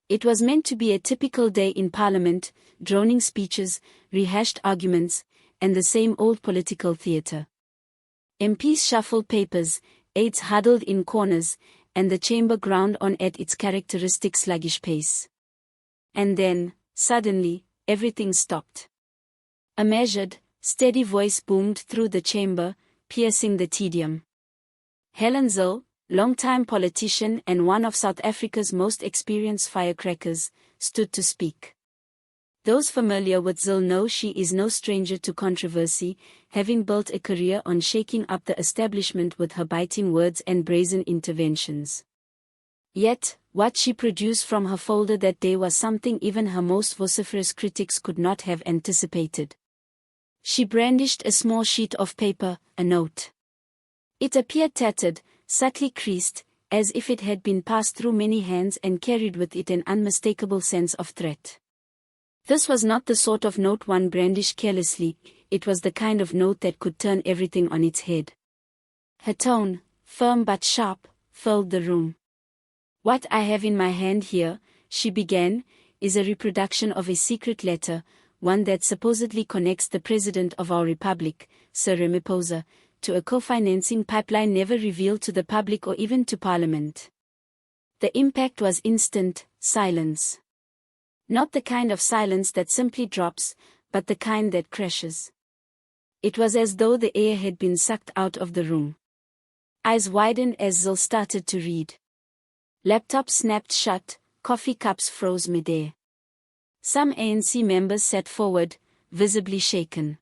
It was meant to be a typical day in Parliament, droning speeches, rehashed arguments, and the same old political theatre. MPs shuffled papers, aides huddled in corners, and the chamber ground on at its characteristic sluggish pace. And then, suddenly, everything stopped. A measured, steady voice boomed through the chamber, piercing the tedium. Helen Zille, longtime politician and one of South Africa's most experienced firecrackers, stood to speak. Those familiar with Zille know she is no stranger to controversy, having built a career on shaking up the establishment with her biting words and brazen interventions. Yet, what she produced from her folder that day was something even her most vociferous critics could not have anticipated. She brandished a small sheet of paper, a note. It appeared tattered, subtly creased, as if it had been passed through many hands and carried with it an unmistakable sense of threat. This was not the sort of note one brandished carelessly, it was the kind of note that could turn everything on its head. Her tone, firm but sharp, filled the room. "What I have in my hand here," she began, "is a reproduction of a secret letter, one that supposedly connects the President of our Republic, Sir Ramaphosa, to a co-financing pipeline never revealed to the public or even to Parliament." The impact was instant: silence. Not the kind of silence that simply drops, but the kind that crashes. It was as though the air had been sucked out of the room. Eyes widened as Zille started to read. Laptops snapped shut, coffee cups froze midair. Some ANC members sat forward, visibly shaken.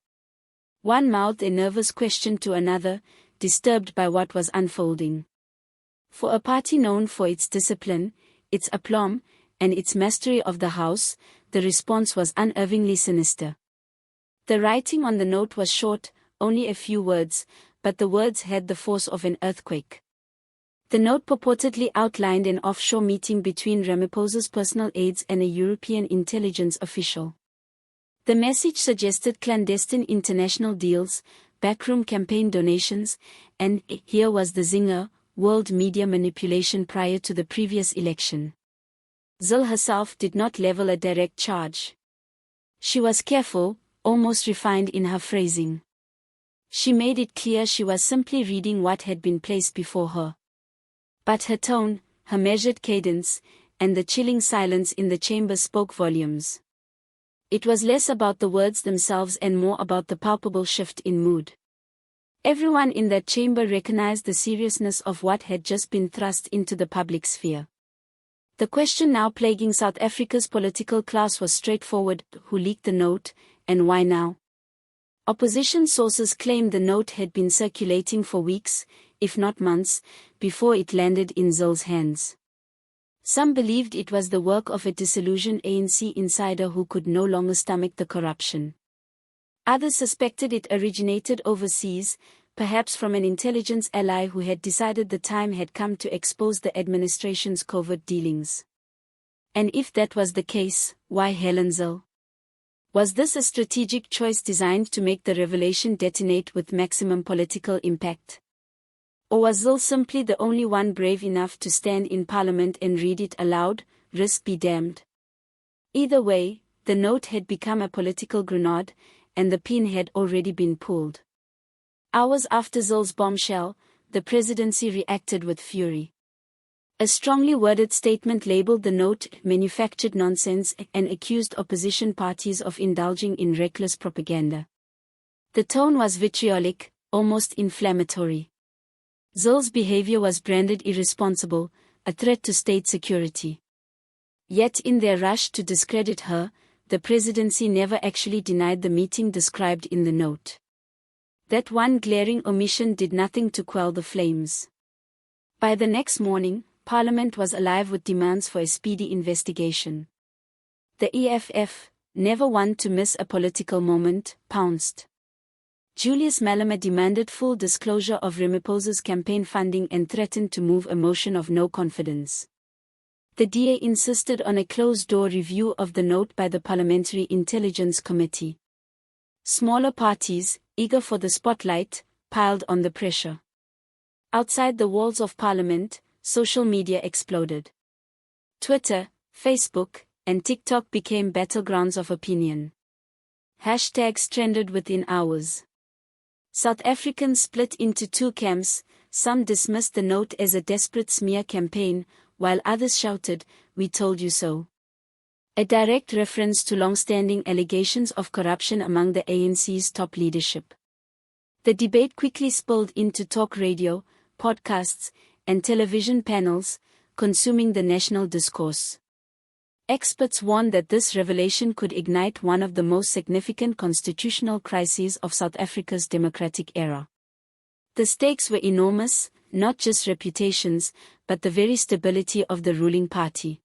One mouthed a nervous question to another, disturbed by what was unfolding. For a party known for its discipline, its aplomb, and its mastery of the House, the response was unervingly sinister. The writing on the note was short, only a few words, but the words had the force of an earthquake. The note purportedly outlined an offshore meeting between Ramaphosa's personal aides and a European intelligence official. The message suggested clandestine international deals, backroom campaign donations, and, here was the zinger, world media manipulation prior to the previous election. Zille herself did not level a direct charge. She was careful, almost refined in her phrasing. She made it clear she was simply reading what had been placed before her. But her tone, her measured cadence, and the chilling silence in the chamber spoke volumes. It was less about the words themselves and more about the palpable shift in mood. Everyone in that chamber recognized the seriousness of what had just been thrust into the public sphere. The question now plaguing South Africa's political class was straightforward: who leaked the note, and why now? Opposition sources claimed the note had been circulating for weeks, if not months, before it landed in Zille's hands. Some believed it was the work of a disillusioned ANC insider who could no longer stomach the corruption. Others suspected it originated overseas, perhaps from an intelligence ally who had decided the time had come to expose the administration's covert dealings. And if that was the case, why Helen Zille? Was this a strategic choice designed to make the revelation detonate with maximum political impact? Or was Zille simply the only one brave enough to stand in Parliament and read it aloud, risk be damned? Either way, the note had become a political grenade, and the pin had already been pulled. Hours after Zille's bombshell, the presidency reacted with fury. A strongly worded statement labeled the note manufactured nonsense and accused opposition parties of indulging in reckless propaganda. The tone was vitriolic, almost inflammatory. Zille's behavior was branded irresponsible, a threat to state security. Yet in their rush to discredit her, the presidency never actually denied the meeting described in the note. That one glaring omission did nothing to quell the flames. By the next morning, Parliament was alive with demands for a speedy investigation. The EFF, never one to miss a political moment, pounced. Julius Malema demanded full disclosure of Ramaphosa's campaign funding and threatened to move a motion of no confidence. The DA insisted on a closed-door review of the note by the Parliamentary Intelligence Committee. Smaller parties, eager for the spotlight, piled on the pressure. Outside the walls of Parliament, social media exploded. Twitter, Facebook, and TikTok became battlegrounds of opinion. Hashtags trended within hours. South Africans split into two camps. Some dismissed the note as a desperate smear campaign, while others shouted, "We told you so." A direct reference to long-standing allegations of corruption among the ANC's top leadership. The debate quickly spilled into talk radio, podcasts, and television panels, consuming the national discourse. Experts warned that this revelation could ignite one of the most significant constitutional crises of South Africa's democratic era. The stakes were enormous, not just reputations, but the very stability of the ruling party.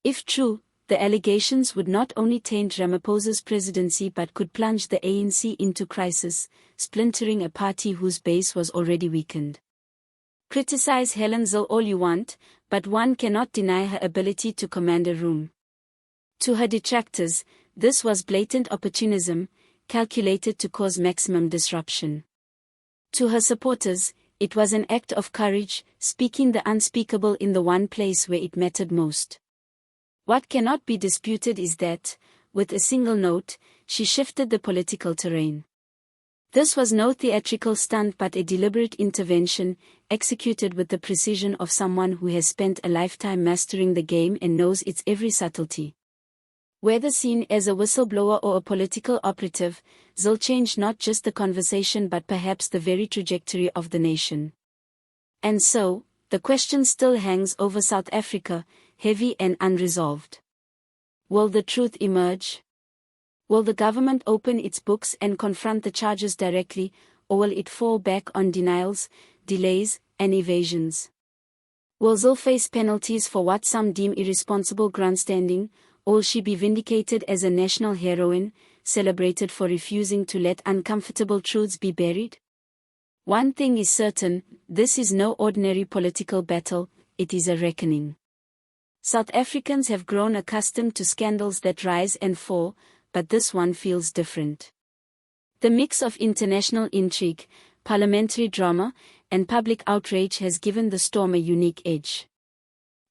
If true, the allegations would not only taint Ramaphosa's presidency but could plunge the ANC into crisis, splintering a party whose base was already weakened. Criticize Helen Zille all you want, but one cannot deny her ability to command a room. To her detractors, this was blatant opportunism, calculated to cause maximum disruption. To her supporters, it was an act of courage, speaking the unspeakable in the one place where it mattered most. What cannot be disputed is that, with a single note, she shifted the political terrain. This was no theatrical stunt but a deliberate intervention, executed with the precision of someone who has spent a lifetime mastering the game and knows its every subtlety. Whether seen as a whistleblower or a political operative, Zille changed not just the conversation but perhaps the very trajectory of the nation. And so, the question still hangs over South Africa, heavy and unresolved. Will the truth emerge? Will the government open its books and confront the charges directly, or will it fall back on denials, delays, and evasions? Will Zille face penalties for what some deem irresponsible grandstanding, or will she be vindicated as a national heroine, celebrated for refusing to let uncomfortable truths be buried? One thing is certain, this is no ordinary political battle, it is a reckoning. South Africans have grown accustomed to scandals that rise and fall, but this one feels different. The mix of international intrigue, parliamentary drama, and public outrage has given the storm a unique edge.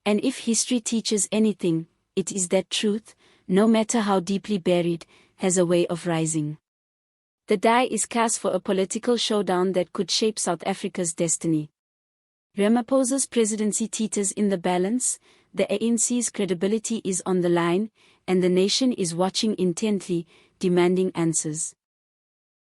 And if history teaches anything, it is that truth, no matter how deeply buried, has a way of rising. The die is cast for a political showdown that could shape South Africa's destiny. Ramaphosa's presidency teeters in the balance, the ANC's credibility is on the line, and the nation is watching intently, demanding answers.